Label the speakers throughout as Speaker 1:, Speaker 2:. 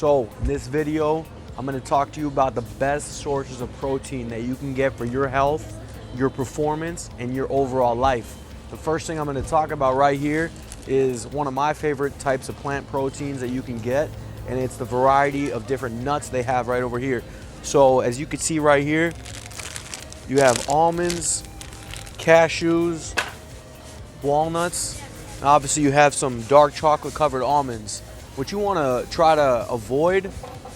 Speaker 1: So in this video, I'm going to talk to you about the best sources of protein that you can get for your health, your performance, and your overall life. The first thing I'm going to talk about right here is one of my favorite types of plant proteins that you can get, and it's the variety of different nuts they have right over here. So as you can see right here, you have almonds, cashews, walnuts, and obviously you have some dark chocolate covered almonds. What you want to try to avoid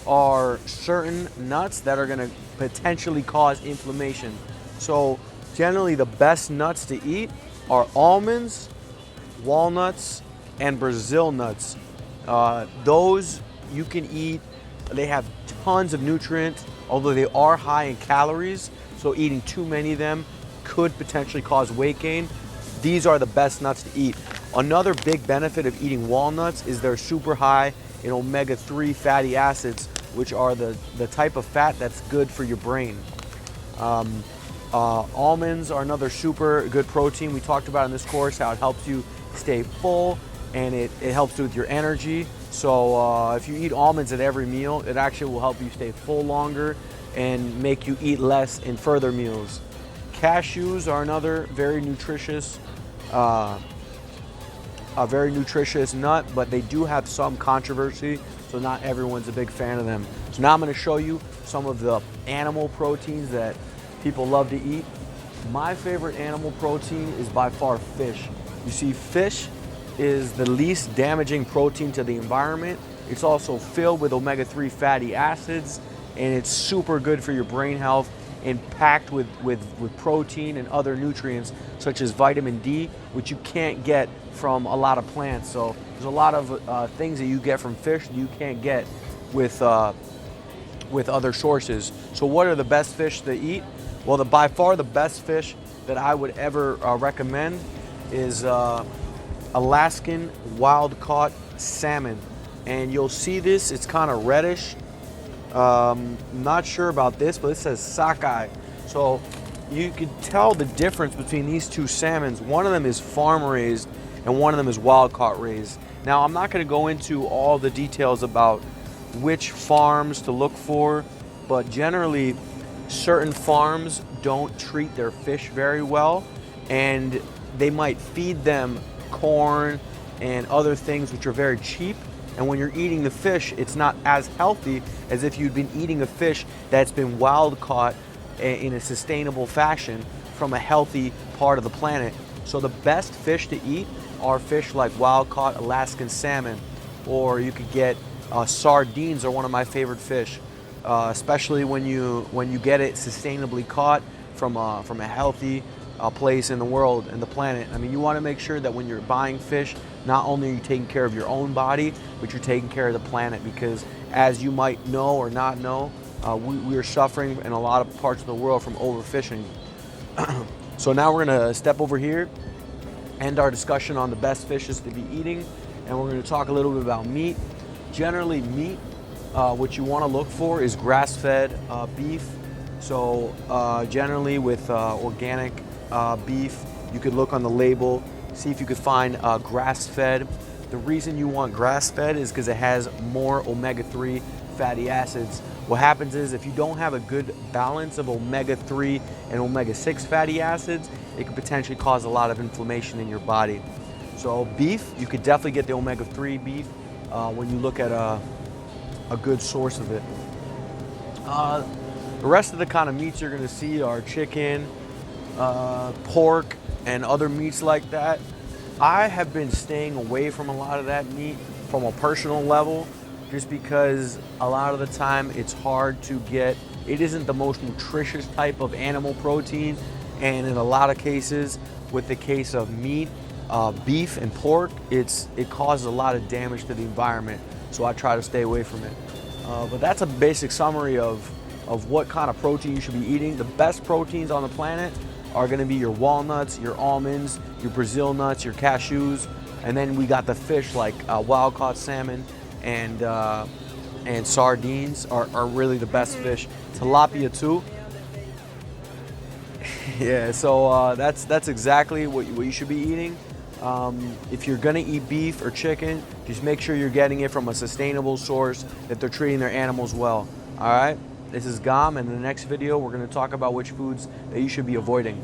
Speaker 1: are certain nuts that are going to potentially cause inflammation. So generally the best nuts to eat are almonds, walnuts, and Brazil nuts. Those you can eat. They have tons of nutrients, although they are high in calories, so eating too many of them could potentially cause weight gain. These are the best nuts to eat. Another big benefit of eating walnuts is they're super high in omega-3 fatty acids, which are the type of fat that's good for your brain. Almonds are another super good protein. We talked about in this course how it helps you stay full and it helps with your energy. So if you eat almonds at every meal, it actually will help you stay full longer and make you eat less in further meals. Cashews are another very nutritious nut, but they do have some controversy, so not everyone's a big fan of them. So now I'm going to show you some of the animal proteins that people love to eat. My favorite animal protein is by far fish. You see, fish is the least damaging protein to the environment. It's also filled with omega-3 fatty acids, and it's super good for your brain health and packed with protein and other nutrients such as vitamin D, which you can't get from a lot of plants. So there's a lot of things that you get from fish that you can't get with other sources. So what are the best fish to eat? Well, by far the best fish that I would ever recommend is Alaskan wild-caught salmon. And you'll see this, it's kind of reddish. Not sure about this, but it says sockeye. So you could tell the difference between these two salmons. One of them is farm raised and one of them is wild caught raised. Now I'm not going to go into all the details about which farms to look for, but generally certain farms don't treat their fish very well, and they might feed them corn and other things which are very cheap. And when you're eating the fish, it's not as healthy as if you'd been eating a fish that's been wild caught in a sustainable fashion from a healthy part of the planet. So the best fish to eat are fish like wild caught Alaskan salmon, or you could get sardines are one of my favorite fish, especially when you get it sustainably caught from a healthy place in the world and the planet. I mean, you want to make sure that when you're buying fish, not only are you taking care of your own body, but you're taking care of the planet, because as you might know or not know, we are suffering in a lot of parts of the world from overfishing. So now we're going to step over here, end our discussion on the best fishes to be eating, and we're going to talk a little bit about meat. Generally, meat, what you want to look for is grass-fed beef. So generally with organic beef, you could look on the label, see if you could find grass-fed. The reason you want grass-fed is because it has more omega-3 fatty acids. What happens is if you don't have a good balance of omega-3 and omega-6 fatty acids, it could potentially cause a lot of inflammation in your body. So beef, you could definitely get the omega-3 beef when you look at a good source of it. The rest of the kind of meats you're going to see are chicken, pork, and other meats like that. I have been staying away from a lot of that meat from a personal level, just because a lot of the time it's hard to get. It isn't the most nutritious type of animal protein, and in a lot of cases, with the case of meat, beef and pork, it causes a lot of damage to the environment, so I try to stay away from it. But that's a basic summary of what kind of protein you should be eating. The best proteins on the planet are going to be your walnuts, your almonds, your Brazil nuts, your cashews, and then we got the fish like wild-caught salmon and sardines are really the best fish. Tilapia too. Yeah, so that's exactly what you should be eating. If you're gonna eat beef or chicken, just make sure you're getting it from a sustainable source, that they're treating their animals well. All right, this is Gam, and in the next video, we're gonna talk about which foods that you should be avoiding.